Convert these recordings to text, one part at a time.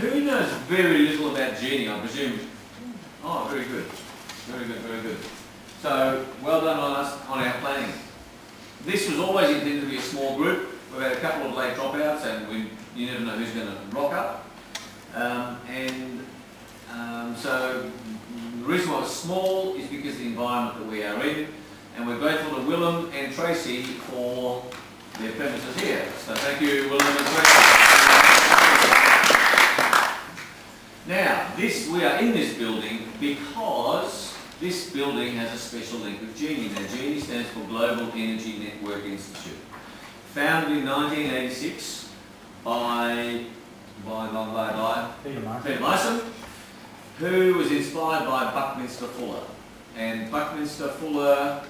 Who knows very little about Geni, I presume? Oh, very good. Very good, very good. So, well done on us on our planning. This was always intended to be a small group. We've had a couple of late dropouts and you never know who's going to rock up. So the reason why it's small is because of the environment that we are in, and we're grateful to Willem and Tracy for their premises here. So thank you, Willem and Tracy. Now, we are in this building because this building has a special link with Geni. Now, Geni stands for Global Energy Network Institute. Founded in 1986 by Peter Mason, who was inspired by Buckminster Fuller. And Buckminster Fuller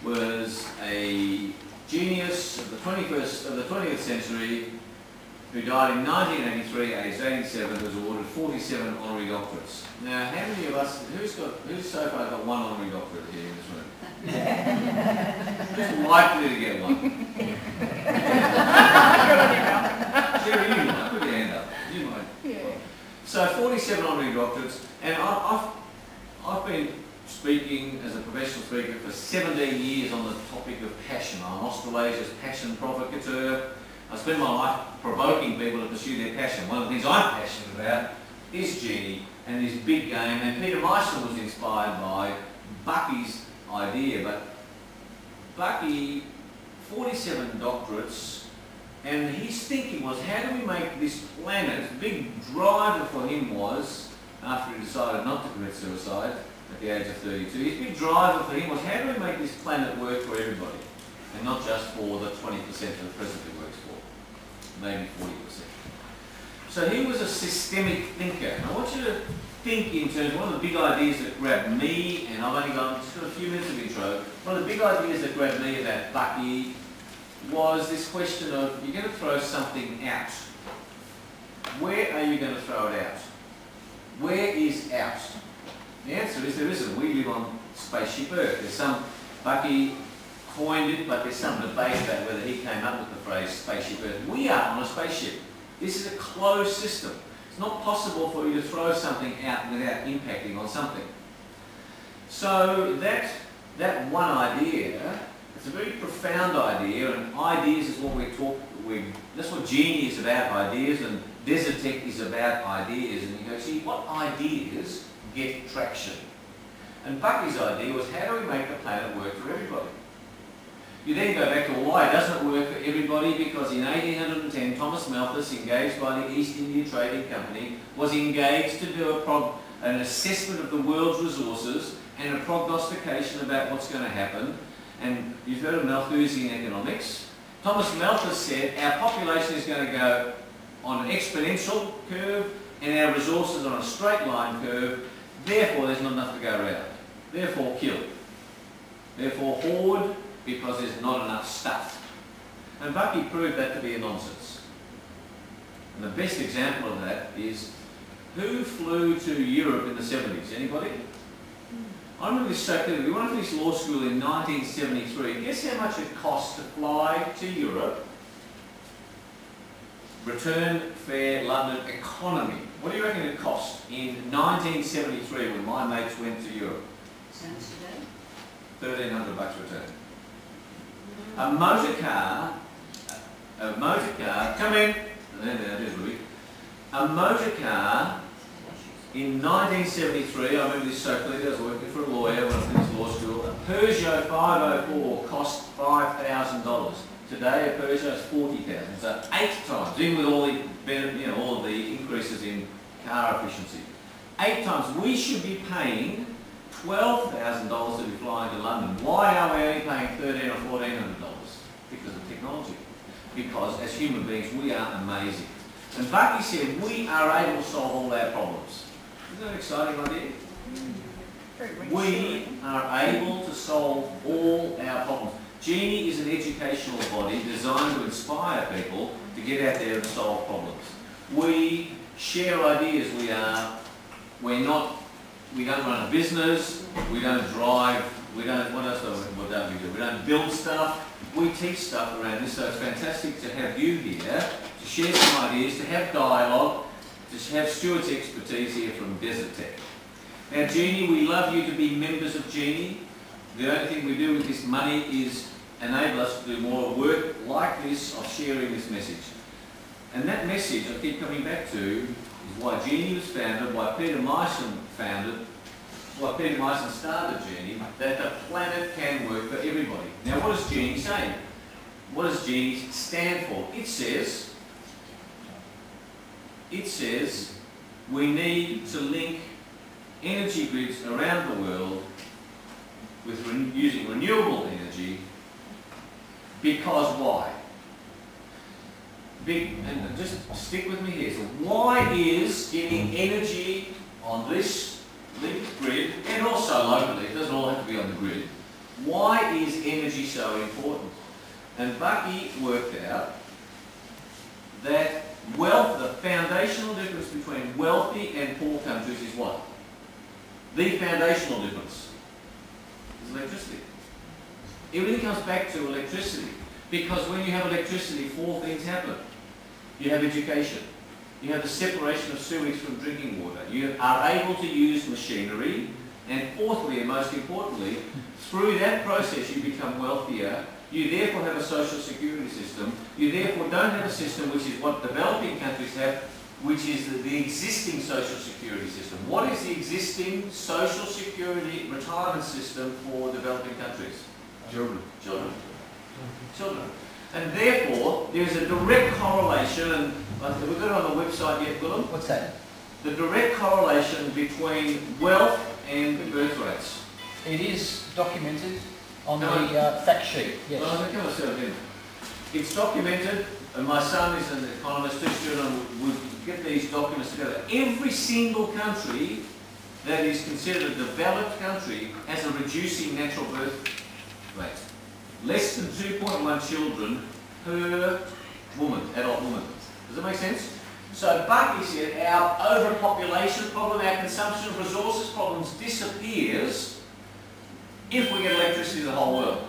was a genius of the 20th century who died in 1983, aged 87, who was awarded 47 honorary doctorates. Now, how many of us, who's so far got one honorary doctorate here in this room? Who's likely to get one? Jerry, you might. Put your hand up. You might. Yeah. So 47 honorary doctorates, and I've been speaking as a professional speaker for 17 years on the topic of passion. I'm Australasia's passion provocateur. I spend my life provoking people to pursue their passion. One of the things I'm passionate about is Geni and this big game, and Peter Mason was inspired by Bucky's idea, but Bucky, 47 doctorates, and his thinking was, how do we make this planet, the big driver for him was, after he decided not to commit suicide at the age of 32, his big driver for him was, how do we make this planet work for everybody, and not just for the 20% that presently works for, maybe 40%. So he was a systemic thinker. And I want you to think in terms of one of the big ideas that grabbed me, and I've only got just a few minutes of intro, one of the big ideas that grabbed me about Bucky was this question of, you're going to throw something out. Where are you going to throw it out? Where is out? The answer is there isn't. We live on Spaceship Earth. There's some, Bucky coined it, but there's some debate about whether he came up with the phrase Spaceship Earth. We are on a spaceship. This is a closed system. It's not possible for you to throw something out without impacting on something. So that one idea, it's a very profound idea, and ideas is what that's what Geni is about, ideas, and Desertec is about ideas. And you go, see, what ideas get traction? And Bucky's idea was, how do we make the planet work for everybody? You then go back to why it doesn't work for everybody, because in 1810 Thomas Malthus, engaged by the East India Trading Company, was engaged to do an assessment of the world's resources and a prognostication about what's going to happen. And you've heard of Malthusian economics. Thomas Malthus said our population is going to go on an exponential curve and our resources on a straight line curve, therefore there's not enough to go around. Therefore kill. Therefore hoard, because there's not enough stuff. And Bucky proved that to be a nonsense. And the best example of that is, who flew to Europe in the 70s? Anybody? I remember this so clearly. We went to this law school in 1973. Guess how much it cost to fly to Europe? Return fare, London, economy. What do you reckon it cost in 1973 when my mates went to Europe? Sounds today. $1,300 return. A motor car, come in, there's Louis. A motor car in 1973, I remember this so clearly, I was working for a lawyer when I finished law school, a Peugeot 504 cost $5,000. Today a Peugeot is $40,000, so 8 times, even with all the, all of the increases in car efficiency. 8 times. We should be paying $12,000 to be flying to London. Why are we only paying $1,300 or $1,400? Because of technology. Because as human beings we are amazing. And Bucky said we are able to solve all our problems. Isn't that an exciting idea? We are able to solve all our problems. Geni is an educational body designed to inspire people to get out there and solve problems. We share ideas. We don't run a business, we don't drive, what don't we do? We don't build stuff, we teach stuff around this, so it's fantastic to have you here, to share some ideas, to have dialogue, to have Stewart's expertise here from Desertec. Now Geni, we love you to be members of Geni. The only thing we do with this money is enable us to do more work like this of sharing this message. And that message I keep coming back to is why Geni was founded, why Peter Myson started Geni, that the planet can work for everybody. Now what does Geni say? What does Geni stand for? It says we need to link energy grids around the world with using renewable energy, because why? And just stick with me here. So why is getting energy on this linked grid, and also locally, it doesn't all have to be on the grid, why is energy so important? And Bucky worked out that wealth, the foundational difference between wealthy and poor countries is what? The foundational difference is electricity. Everything comes back to electricity, because when you have electricity, 4 things happen. You have education, you have the separation of sewage from drinking water, you are able to use machinery, and fourthly and most importantly, through that process you become wealthier. You therefore have a social security system. You therefore don't have a system which is what developing countries have, which is the existing social security system. What is the existing social security retirement system for developing countries? Children. Children. Children. And therefore, there's a direct correlation, and we've got it on the website yet, Willem? What's that? The direct correlation between wealth and birth rates. It is documented on the fact sheet. Yes. Well, I can't say it again. It's documented, and my son is an economist too, and we get these documents together. Every single country that is considered a developed country has a reducing natural birth rate. Less than 2.1 children per woman, adult woman. Does that make sense? So Bucky said our overpopulation problem, our consumption of resources problems disappears if we get electricity to the whole world.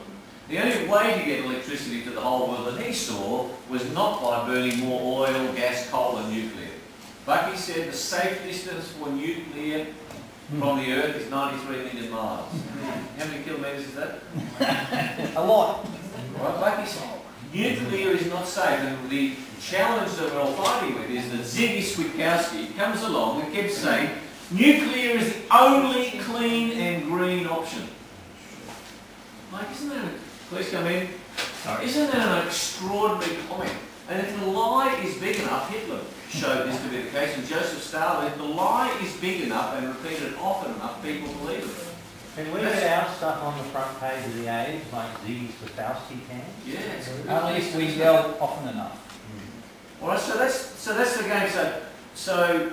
The only way to get electricity to the whole world that he saw was not by burning more oil, gas, coal and nuclear. Bucky said the safe distance for nuclear from the Earth is 93 million miles. How many kilometres is that? A lot. Right, Bucky said nuclear is not safe, and the challenge that we're all fighting with is that Ziggy Switkowski comes along and keeps saying nuclear is the only clean and green option. Like, isn't that, please come in. Sorry. Isn't that an extraordinary comment? And if the lie is big enough, Hitler showed this to be the case, and Joseph Stalin, if the lie is big enough and repeated often enough, people believe it. Can we get our stuff on the front page of the Age, like Ziggy Switkowski can? Yeah. Only if we yell often enough. All right, so that's the game. So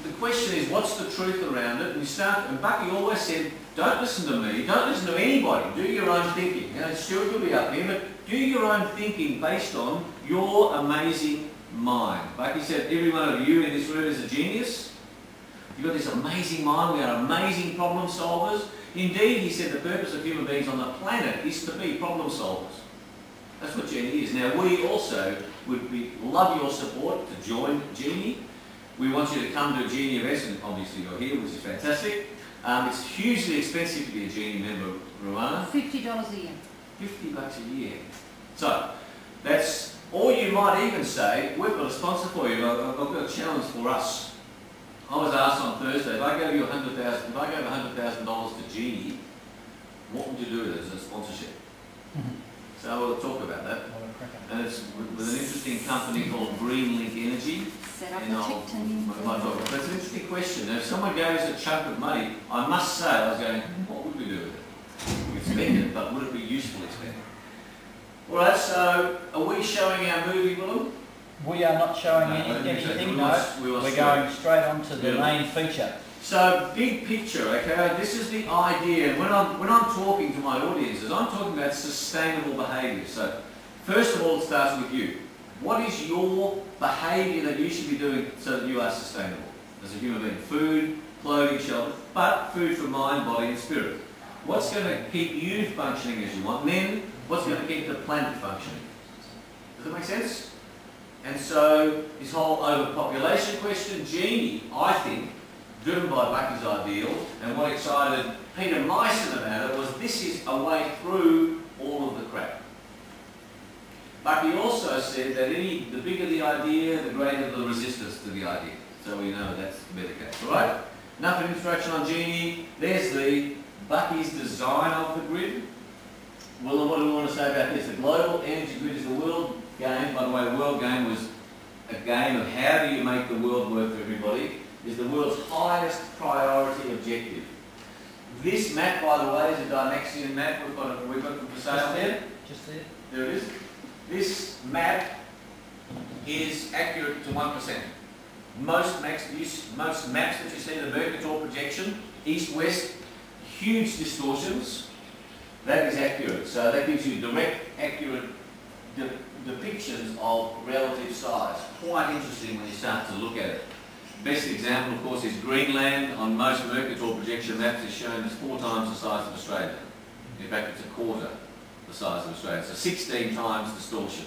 the question is, what's the truth around it? And Bucky always said, don't listen to me, don't listen to anybody, do your own thinking. You know, Stewart will be up here, but do your own thinking based on your amazing mind. Bucky said, every one of you in this room is a genius. You've got this amazing mind, we are amazing problem solvers. Indeed, he said, the purpose of human beings on the planet is to be problem solvers. That's what Geni is. Now, we also would love your support to join Geni. We want you to come to a Geni event, and obviously you're here, which is fantastic. It's hugely expensive to be a Geni member, Ruana. $50 a year. $50 a year. So, that's, or you might even say, we've got a sponsor for you, I've got a challenge for us. I was asked on Thursday, if I gave you $100,000 to Geni, what would you do with it as a sponsorship? So we'll talk about that. And it's with an interesting company called Green Link Energy. Set up a TikTok. That's an interesting question. Now, if someone gave us a chunk of money, I must say, I was going, what would we do with it? We'd spend it, but would it be usefully spent? All right, so are we showing our movie, Willem? We are not showing anything, no. We're going straight on to the main feature. So, big picture, okay? This is the idea. When I'm talking to my audiences, I'm talking about sustainable behaviour. So, first of all, it starts with you. What is your behaviour that you should be doing so that you are sustainable as a human being? Food, clothing, shelter, but food for mind, body and spirit. What's going to keep you functioning as you want? And then, what's going to keep the planet functioning? Does that make sense? And so this whole overpopulation question, Geni, I think, driven by Bucky's ideal, and what excited Peter Meissen about it was this is a way through all of the crap. Bucky also said that the bigger the idea, the greater the resistance to the idea. So we know that's the better case. All right? Enough of introduction on Geni. There's the Bucky's design of the grid. Well, what do we want to say about this? The global energy grid is the world game. By the way, the world game was a game of how do you make the world work for everybody. Is the world's highest priority objective. This map, by the way, is a Dymaxion map. We've got them for sale there. Just there. There it is. This map is accurate to 1%. Most maps that you see, the Mercator projection, east-west, huge distortions, that is accurate. So that gives you direct, accurate depictions of relative size. Quite interesting when you start to look at it. Best example, of course, is Greenland. On most Mercator projection maps is shown as 4 times the size of Australia. In fact, it's a quarter the size of Australia. So 16 times distortion.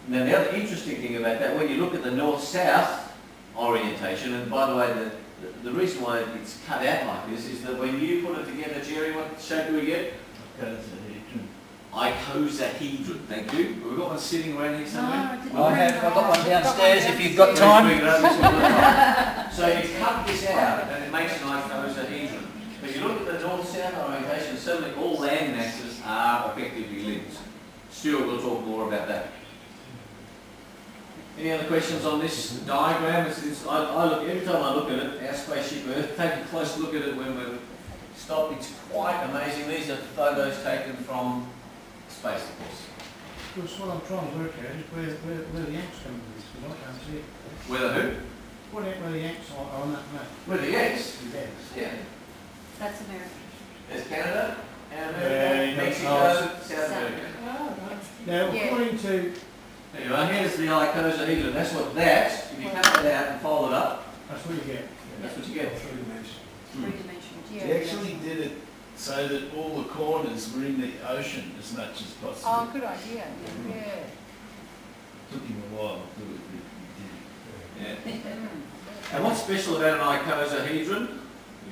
Now the other interesting thing about that, when you look at the north-south orientation, and by the way, the reason why it's cut out like this is that when you put it together, Jerry, what shape do we get? Icosahedron. Thank you. Have we got one sitting around here somewhere? No, I've got one downstairs if you've got time. So you cut this out and it makes an icosahedron. But you look at the north-south orientation, certainly all land masses are effectively linked. Stewart will talk more about that. Any other questions on this diagram? Every time I look at it, our Spaceship Earth, take a close look at it when we're stopped. It's quite amazing. These are photos taken from space, of course. Of course, what I'm trying to work out is where the Yanks come from, because I can't see it. Where the who? Where the Yanks are on that map. Where the Yanks? The Yanks. Yeah. That's America. There's Canada, and Yeah, Mexico, South America. Oh, right. Now, according to... There you are. Here's the icosahedron. That's what that, if you cut it out and fold it up, That's what you get. that's what you get. 3 dimensions. 3 dimensions, yeah. He actually did it so that all the corners were in the ocean as much as possible. Oh, good idea. Yeah. Took him a while to do it, but he did it. Yeah. And what's special about an icosahedron?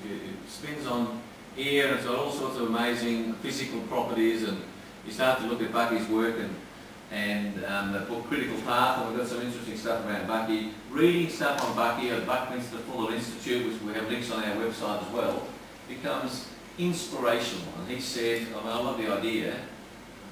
It spins on air and it's got all sorts of amazing physical properties, and you start to look at Bucky's work and the book Critical Path, and we've got some interesting stuff around Bucky. Reading stuff on Bucky at Buckminster Fuller Institute, which we have links on our website as well, becomes inspirational. And he said, I love the idea.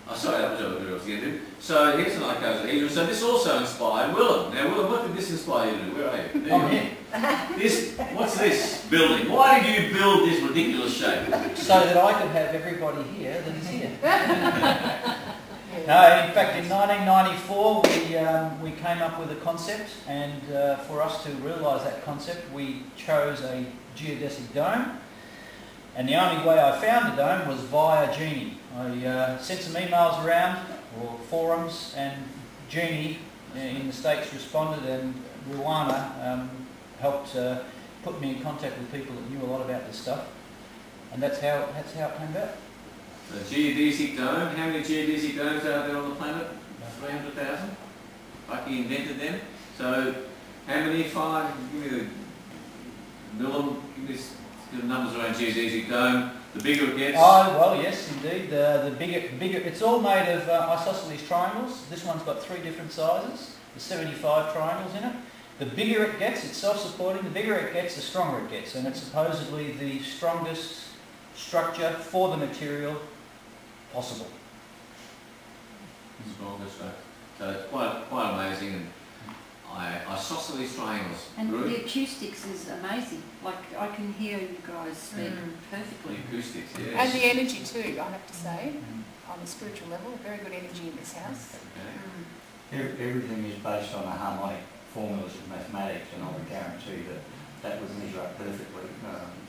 Oh, sorry, that was what I was going to do. So here's an icosahedron. So this also inspired Willem. Now, Willem, what did this inspire you to do? Where are you? There you are. What's this building? Why did you build this ridiculous shape? So that I could have everybody here that is here. No, in fact, in 1994 we came up with a concept, and for us to realise that concept, we chose a geodesic dome. And the only way I found the dome was via Geni. I sent some emails around, or forums, and Geni in the States responded, and Ruana helped put me in contact with people that knew a lot about this stuff, and that's how it came about. So geodesic dome. How many geodesic domes are there on the planet? 300,000. Bucky invented them. So how many? 5? Give me the Willem. Give me the numbers around geodesic dome. The bigger it gets. Oh well, yes, indeed. The bigger. It's all made of isosceles triangles. This one's got 3 different sizes. There's 75 triangles in it. The bigger it gets, it's self-supporting. The bigger it gets, the stronger it gets, and it's supposedly the strongest structure for the material possible. Strongest structure. So it's quite amazing, and isosceles triangles. And the acoustics is amazing. Like, I can hear you guys speak perfectly. The acoustics, yes. And the energy too, I have to say, on a spiritual level, very good energy in this house. Okay. Everything is based on a harmonic formulas of mathematics, and I would guarantee that would measure up perfectly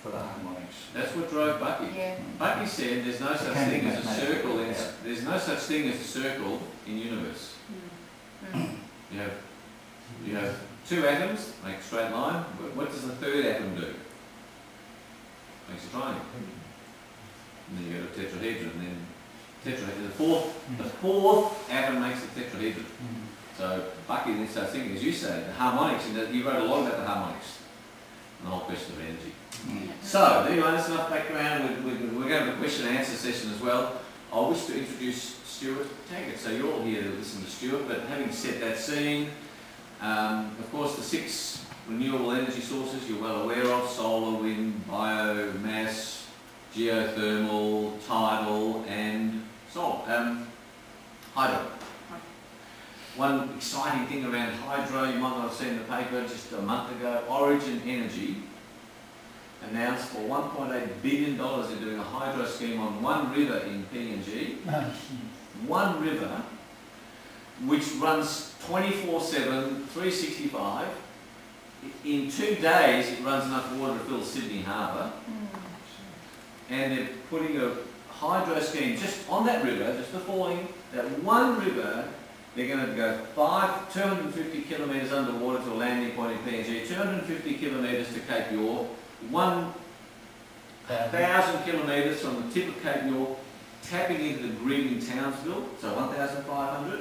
for the harmonics. That's what drove Bucky. Yeah. Bucky said there's no such thing as a circle. There's no such thing as a circle in universe. You have 2 atoms, make a straight line. What does the 3rd atom do? Makes a triangle. And then you go to tetrahedron, and then tetrahedron. The fourth atom makes a tetrahedron. So Bucky then starts thinking, as you say, the harmonics, and that you wrote a lot about the harmonics and the whole question of energy. So, anyway, that's enough background. We're going to have a question and answer session as well. I wish to introduce Stewart Taggart. So you're all here to listen to Stewart, but having set that scene, of course the 6 renewable energy sources you're well aware of: solar, wind, biomass, geothermal, tidal and hydro. One exciting thing around hydro, you might not have seen in the paper just a month ago, Origin Energy announced for $1.8 billion they're doing a hydro scheme on one river in PNG. One river which runs 24/7, 365. In 2 days it runs enough water to fill Sydney Harbour. And they're putting a hydro scheme just on that river, just before that one river. They're going to go 250 kilometres underwater to a landing point in PNG, 250 kilometres to Cape York, 1,000 kilometres from the tip of Cape York, tapping into the grid in Townsville, so 1,500.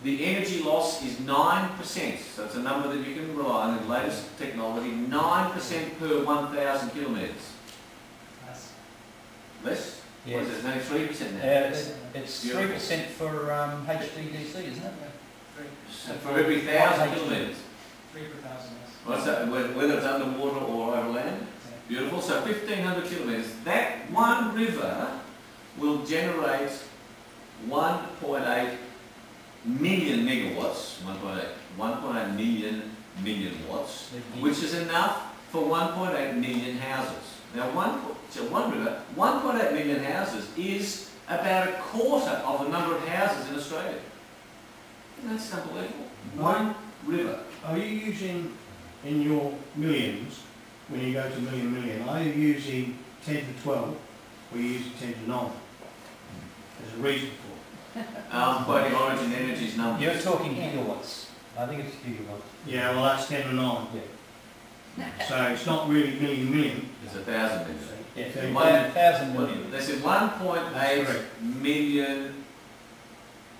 The energy loss is 9%, so it's a number that you can rely on in the latest technology, 9% per 1,000 kilometres. Less? Yes. What is it, only 3% now? It's 3% for HDDC, isn't it? So for every 1,000 kilometres. 3 per 1,000, yes. What's that, whether it's underwater or over land? Beautiful. So 1,500 kilometres. That one river will generate 1.8 million megawatts, 1.8 million watts, which is enough for 1.8 million houses. Now, one river, 1.8 million houses is about a quarter of the number of houses in Australia. That's unbelievable. One river. Are you using, in your millions, when you go to million, are you using 10 to 12 or are you using 10 to 9? There's a reason for it. I'm quoting Origin Energy's numbers. You're talking gigawatts. I think it's gigawatts. Yeah, well that's 10 to 9. Yeah. So it's not really million. It's 1,000 million. Yeah, So 1,000 million. They said 1.8 million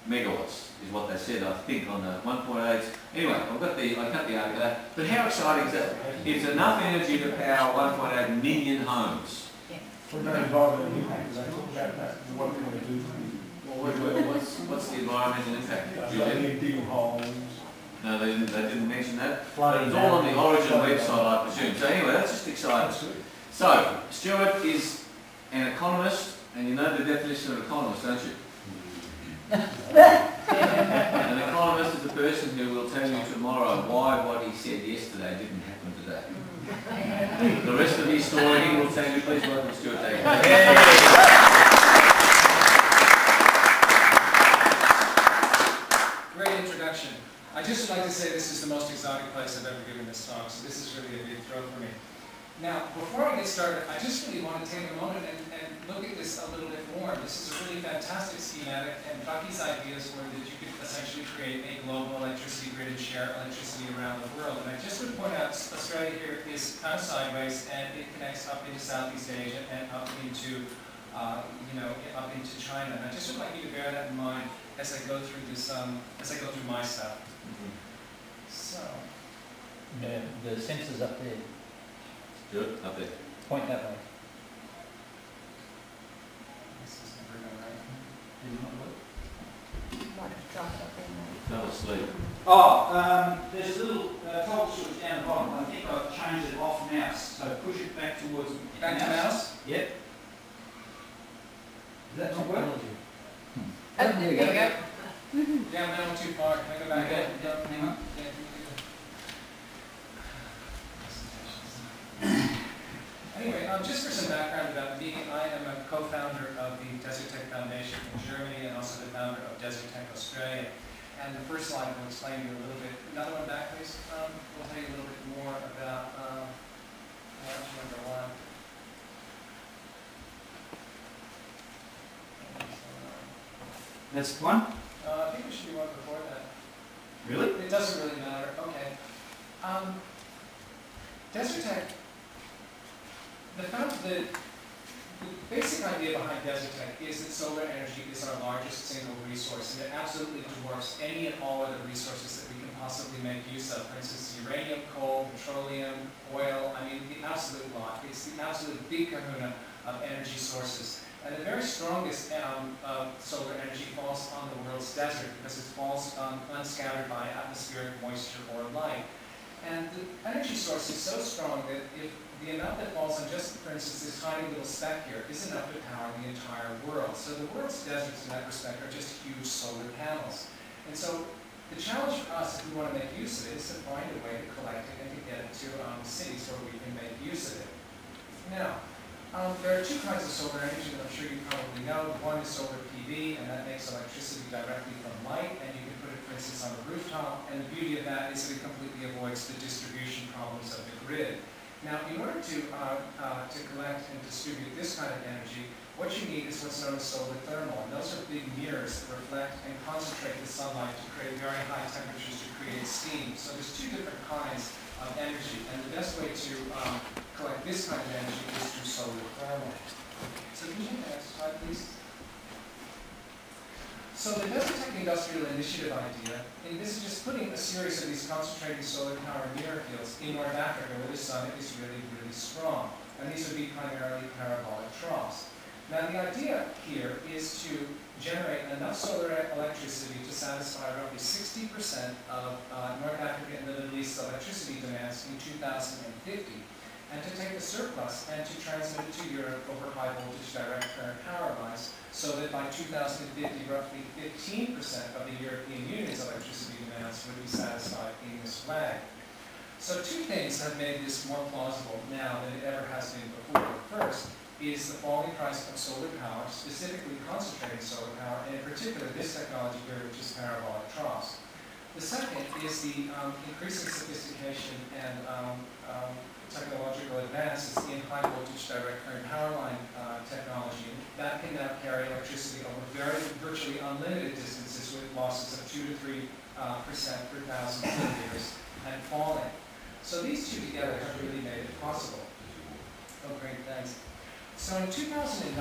megawatts is what they said, I think, on the 1.8. Anyway, I cut the article. But how exciting is that? It's enough energy to power 1.8 million homes. What about environmental impact? They talk about that. What can we do? Well, what's the environmental impact? Like dig holes. No, they didn't mention that. But Flooding it's all on the down. Origin Flooding website, I presume. So anyway, that's just exciting. So, Stewart is an economist, and you know the definition of economist, don't you? An economist is a person who will tell you tomorrow why what he said yesterday didn't happen today. The rest of his story he will tell you. Please welcome Stewart Taggart. Great introduction. I just would like to say this is the most exotic place I've ever given this talk, so this is really a big thrill for me. Now, before I get started, I just really want to take a moment and look at this a little bit more. This is a really fantastic schematic, and Bucky's ideas were that you could essentially create a global electricity grid and share electricity around the world. And I just would point out, Australia here is kind of sideways, and it connects up into Southeast Asia and up into, up into China. And I just would like you to bear that in mind as I go through this, as I go through my stuff. So, Yeah, the sensor's up there. Good, up there. Point that way. this is never going right. Did you not look? Might have dropped up in there. Fell asleep. Oh, there's a little toggle switch down the bottom. I think I've changed it off mouse. So push it back towards Back to mouse? Yep. Does that not work? Oh, there we go. Yeah, I went too far. Can I go back Okay, in? yep, hang on. Anyway, just for some background about me, I am a co-founder of the Desertec Foundation in Germany and also the founder of Desertec Australia. And the first slide will explain to you a little bit. Another one back, please. We'll tell you a little bit more about number one. That's one? I think there should be one before that. Really? It doesn't really matter. Okay. Desertec, the basic idea behind Desertec is that solar energy is our largest single resource, and it absolutely dwarfs any and all other resources that we can possibly make use of. For instance, uranium, coal, petroleum, oil, I mean, the absolute lot. It's the absolute big kahuna of energy sources. And the very strongest solar energy falls on the world's desert because it falls unscattered by atmospheric moisture or light. And the energy source is so strong that if the amount that falls on just, for instance, this tiny little speck here is enough to power the entire world. So the world's deserts in that respect are just huge solar panels. And so the challenge for us, if we want to make use of it, is to find a way to collect it and to get it to cities where we can make use of it. Now, there are two kinds of solar energy that I'm sure you probably know. One is solar PV, and that makes electricity directly from light, and you can put it, for instance, on a rooftop. And the beauty of that is that it completely avoids the distribution problems of the grid. Now, in order to collect and distribute this kind of energy, what you need is what's known as solar thermal. And those are big mirrors that reflect and concentrate the sunlight to create very high temperatures to create steam. So there's two different kinds of energy. And the best way to collect this kind of energy is through solar thermal. So can you take the next slide, please? So the Desertec Industrial Initiative idea, and this is just putting a series of these concentrated solar power mirror fields in North Africa where the sun is really, really strong. And these would be primarily parabolic troughs. Now the idea here is to generate enough solar electricity to satisfy roughly 60% of North Africa and the Middle East's electricity demands in 2050, and to take the surplus and to transmit it to Europe over high voltage direct current power lines, so that by 2050, roughly 15% of the European Union's electricity demands would be satisfied in this way. So two things have made this more plausible now than it ever has been before. First is the falling price of solar power, specifically concentrated solar power, and in particular this technology here, which is parabolic troughs. The second is the increasing sophistication and technological advances in high voltage direct current power line technology. That can now carry electricity over virtually unlimited distances with losses of 2 to 3% per thousand kilometers and falling. So these two together have really made it possible. Oh, great, thanks. So in 2009,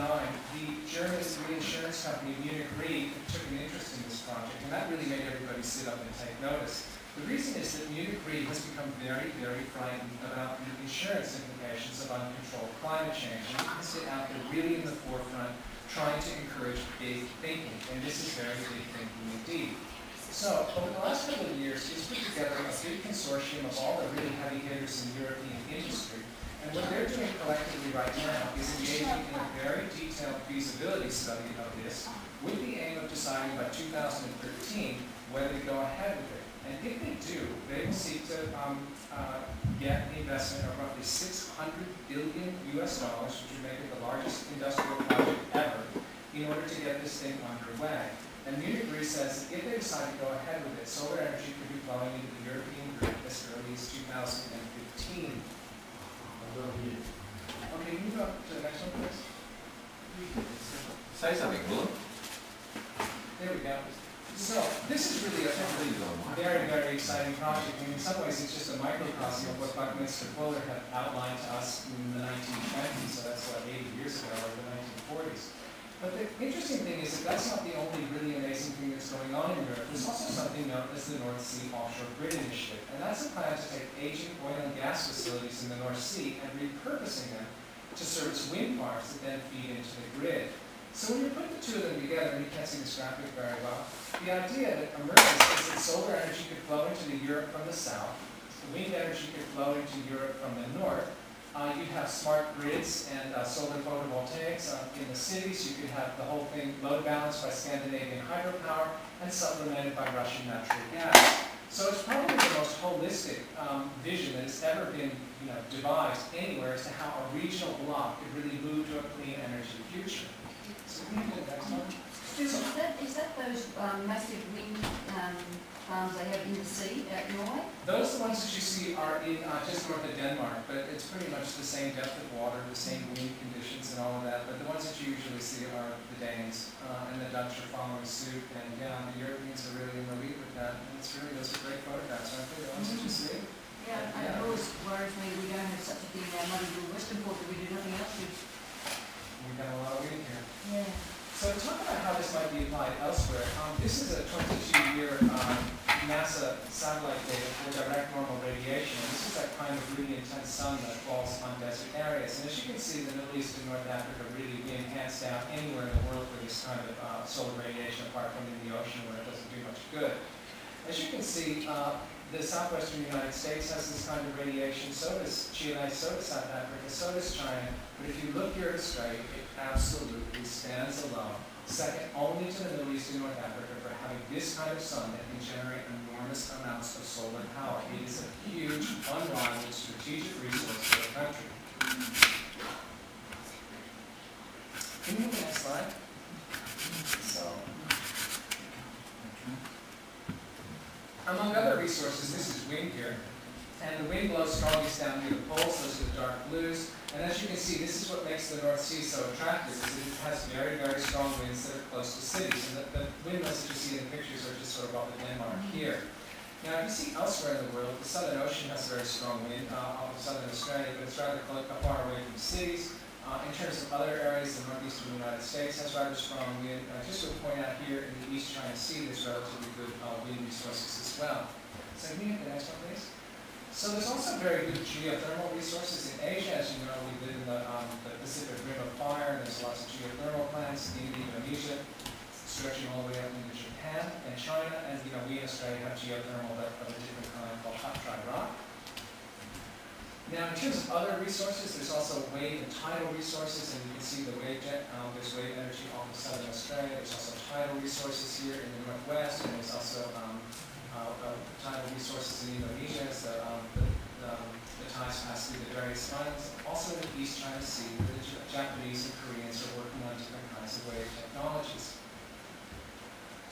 the German reinsurance company Munich Re took an interest in this project, and that really made everybody sit up and take notice. The reason is that Munich Re has become very, very frightened about the insurance implications of uncontrolled climate change, and it can sit out there really in the forefront trying to encourage big thinking, and this is very big thinking indeed. So, over the last couple of years, it's put together a big consortium of all the really heavy hitters in the European industry. And what they're doing collectively right now is engaging in a very detailed feasibility study of this with the aim of deciding by 2013 whether to go ahead with it. And if they do, they will seek to get the investment of roughly $600 billion US, which would make it the largest industrial project ever, in order to get this thing underway. And Munich Re says that if they decide to go ahead with it, solar energy could be flowing into the European grid as early as 2015. Okay, move up to the next one, please. Say something, Will. There we go. So, this is really a very, very exciting project. I mean, in some ways, it's just a microcosm of what Buckminster Fuller had outlined to us in the 1920s, so that's what, 80 years ago, or the 1940s. But the interesting thing is that that's not the only really amazing thing that's going on in Europe. There's also something known as the North Sea Offshore Grid Initiative. And that's a plan to take aging oil and gas facilities in the North Sea and repurposing them to service wind farms that then feed into the grid. So when you put the two of them together, and you can't see this graphic very well, the idea that emerges is that solar energy could flow into Europe from the south, wind energy could flow into Europe from the north. You'd have smart grids and solar photovoltaics in the cities. You could have the whole thing load balanced by Scandinavian hydropower and supplemented by Russian natural gas. So it's probably the most holistic vision that has ever been devised anywhere as to how a regional bloc could really move to a clean energy future. So can you do the next one? Is that those massive wind farms they have in the sea out Norway? Those are the ones that you see are in just north of Denmark, but it's pretty much the same depth of water, the same wind conditions and all of that. But the ones that you usually see are the Danes, and the Dutch are following suit. And yeah, the Europeans are really in the lead with that. And it's really, those are great photographs, aren't they? The ones that you see? Yeah, it always worries me we don't have such a thing in our muddy little Western Port that we do nothing else with. We've got a lot of wind here. Yeah. So to talk about how this might be applied elsewhere, this is a 22-year NASA satellite data for direct normal radiation. And this is that kind of really intense sun that falls on desert areas. And as you can see, the Middle East and North Africa really being hands down anywhere in the world for this kind of solar radiation, apart from in the ocean where it doesn't do much good. As you can see, the southwestern United States has this kind of radiation, so does Chile, so does South Africa, so does China. But if you look here at Australia, it absolutely stands alone, second only to the Middle East and North Africa for having this kind of sun that can generate enormous amounts of solar power. It is a huge, unrivaled strategic resource for the country. Can you move the next slide? So, among other resources, this is wind here. And the wind blows strongest down near the poles, those are the dark blues. And as you can see, this is what makes the North Sea so attractive, is that it has very, very strong winds that are close to cities. And the windmills that you see in the pictures are just sort of off the landmark here. Now, if you see elsewhere in the world, the Southern Ocean has a very strong wind off of southern Australia, but it's rather far away from cities. In terms of other areas, the northeastern United States has rather strong wind. Just to point out here in the East China Sea, there's relatively good wind resources as well. So can you get the next one, please? So there's also very good geothermal resources in Asia. As you know, we live in the Pacific Rim of Fire, and there's lots of geothermal plants in Indonesia, stretching all the way up into Japan and China. And we in Australia have geothermal of a different kind called hot dry rock. Now, in terms of other resources, there's also wave and tidal resources, and you can see the wave jet. There's wave energy off of southern Australia. There's also tidal resources here in the northwest, and there's also tidal resources in Indonesia as the tides pass through the various islands. Also in the East China Sea, where the Japanese and Koreans are working on different kinds of wave technologies.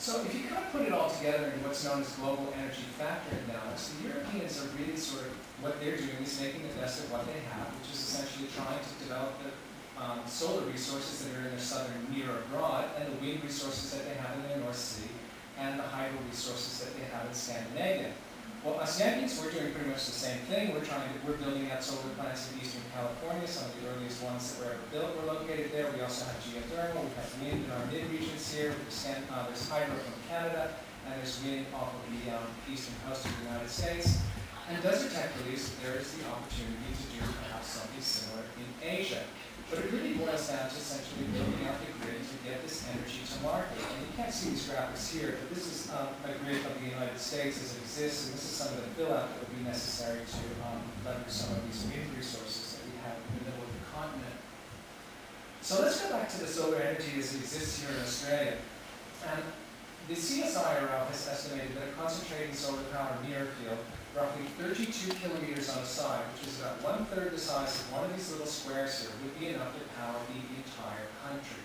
So if you kind of put it all together in what's known as global energy factor imbalance, the Europeans are really sort of, what they're doing is making the best of what they have, which is essentially trying to develop the solar resources that are in their southern near abroad, and the wind resources that they have in their North Sea, and the hydro resources that they have in Scandinavia. Well, us Yankees, we're doing pretty much the same thing. We're building out solar plants in eastern California. Some of the earliest ones that were ever built were located there. We also have geothermal. We have wind in our mid-regions here. There's hydro from Canada, and there's wind off of the eastern coast of the United States. And Desertec believes that there is the opportunity to do perhaps something similar in Asia. But it really boils down to essentially building out the grid to get this energy to market. And you can't see these graphics here, but this is a grid of the United States as it exists, and this is some of the fill-out that would be necessary to leverage some of these wind resources that we have in the middle of the continent. So let's go back to the solar energy as it exists here in Australia. And the CSIRO has estimated that a concentrated solar power near field roughly 32 kilometers on a side, which is about 1/3 the size of one of these little squares here, would be enough to power the entire country.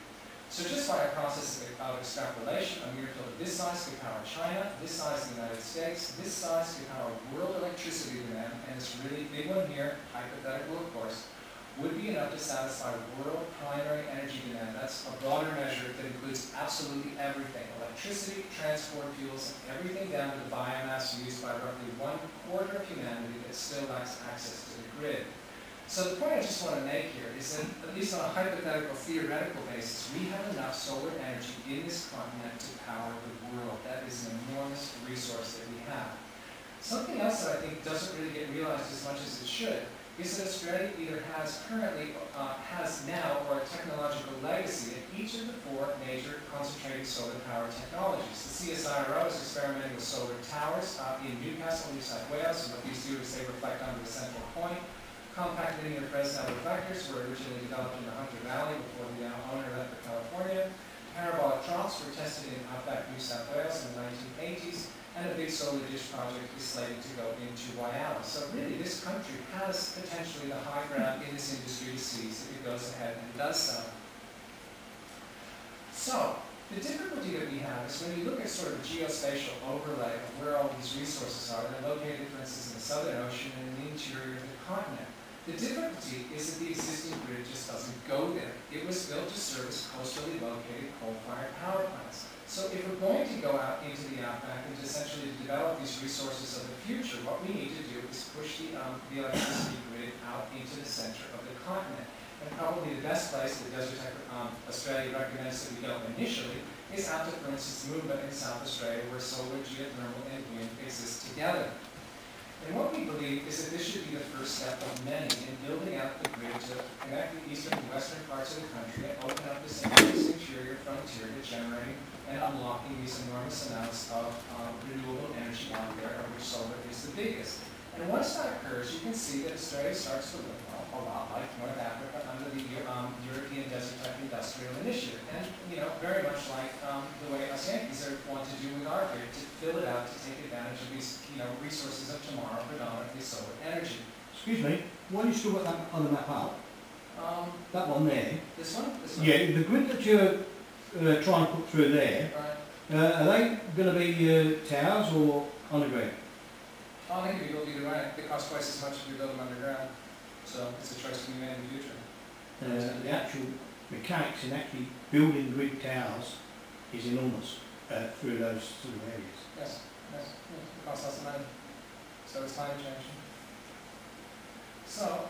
So just by a process of extrapolation, a mere field of this size could power China, this size the United States, this size could power world electricity demand, and this really big one here, hypothetical of course, would be enough to satisfy world primary energy demand. That's a broader measure that includes absolutely everything: electricity, transport fuels, and everything down to the biomass used by roughly 1/4 of humanity that still lacks access to the grid. So the point I just want to make here is that, at least on a hypothetical, theoretical basis, we have enough solar energy in this continent to power the world. That is an enormous resource that we have. Something else that I think doesn't really get realized as much as it should is that Australia either has now, or a technological legacy at each of the 4 major concentrated solar power technologies. The CSIRO is experimenting with solar towers in Newcastle, New South Wales, and what these do is they reflect onto a central point. Compact linear Fresnel reflectors were originally developed in the Hunter Valley before the owner left for California. Parabolic troughs were tested in outback New South Wales in the 1980s. And a big solar dish project is slated to go into Waiala. So really, this country has potentially the high ground in this industry to seize if it goes ahead and does so. So, the difficulty that we have is when you look at sort of a geospatial overlay of where all these resources are, they're located, for instance, in the Southern Ocean and in the interior of the continent. The difficulty is that the existing grid just doesn't go there. It was built to service coastally located coal-fired power plants. So if we're going to go out into the outback and essentially develop these resources of the future, what we need to do is push the electricity grid out into the center of the continent. And probably the best place that Desertec Australia recommends that we go initially is out to, for instance, movement in South Australia where solar, geothermal, and wind exist together. And what we believe is that this should be the first step of many in building out the grid to connect the eastern and western parts of the country and open up this interior frontier to generating and unlocking these enormous amounts of renewable energy out there, of which solar is the biggest. And once that occurs, you can see that Australia starts to look a lot like North Africa under the European Desertec Industrial Initiative, and very much like the way us Yankees want to do with our grid, to fill it out, to take advantage of these resources of tomorrow, predominantly solar energy. Excuse me, why do you still got that on the map out? That one there. This one? This one? Yeah, the grid that you're trying to put through there, Right. are they going to be towers or underground? Oh, they can be built either way. They cost twice as much if you build them underground. So it's a choice to be made in the future. The actual mechanics in actually building grid towers is enormous through those sort of areas. Yes, yes. It costs lots of money. So it's climate change. So,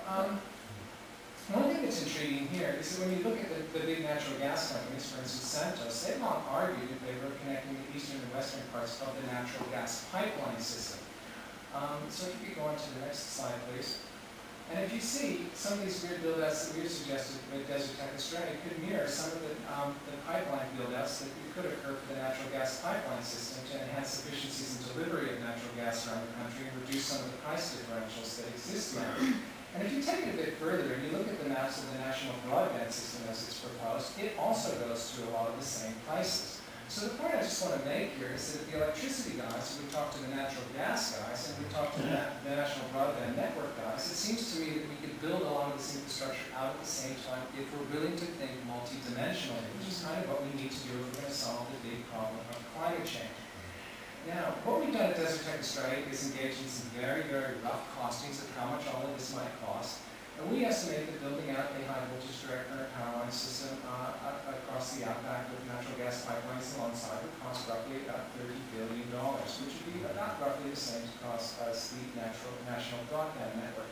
one thing that's intriguing here is that when you look at the big natural gas companies, for instance Santos, they've long argued in favor of connecting the eastern and western parts of the natural gas pipeline system. So if you could go on to the next slide, please. And if you see, some of these grid build-outs that we've suggested with Desertec Australia could mirror some of the pipeline build-outs that could occur for the natural gas pipeline system to enhance efficiencies in delivery of natural gas around the country and reduce some of the price differentials that exist now. And if you take it a bit further and you look at the maps of the national broadband system as it's proposed, it also goes through a lot of the same prices. So the point I just want to make here is that the electricity guys, we talk to the natural gas guys, and we talk to the national broadband network guys, it seems to me that we could build a lot of this infrastructure out at the same time if we're willing to think multi-dimensionally, which is kind of what we need to do if we're going to solve the big problem of climate change. Now, what we've done at Desertec Australia is engage in some very, very rough costings of how much all of this might cost. And we estimate that building out a high voltage direct current power line system across the outback with natural gas pipelines alongside would cost roughly about $30 billion, which would be about roughly the same cost as the national broadband network.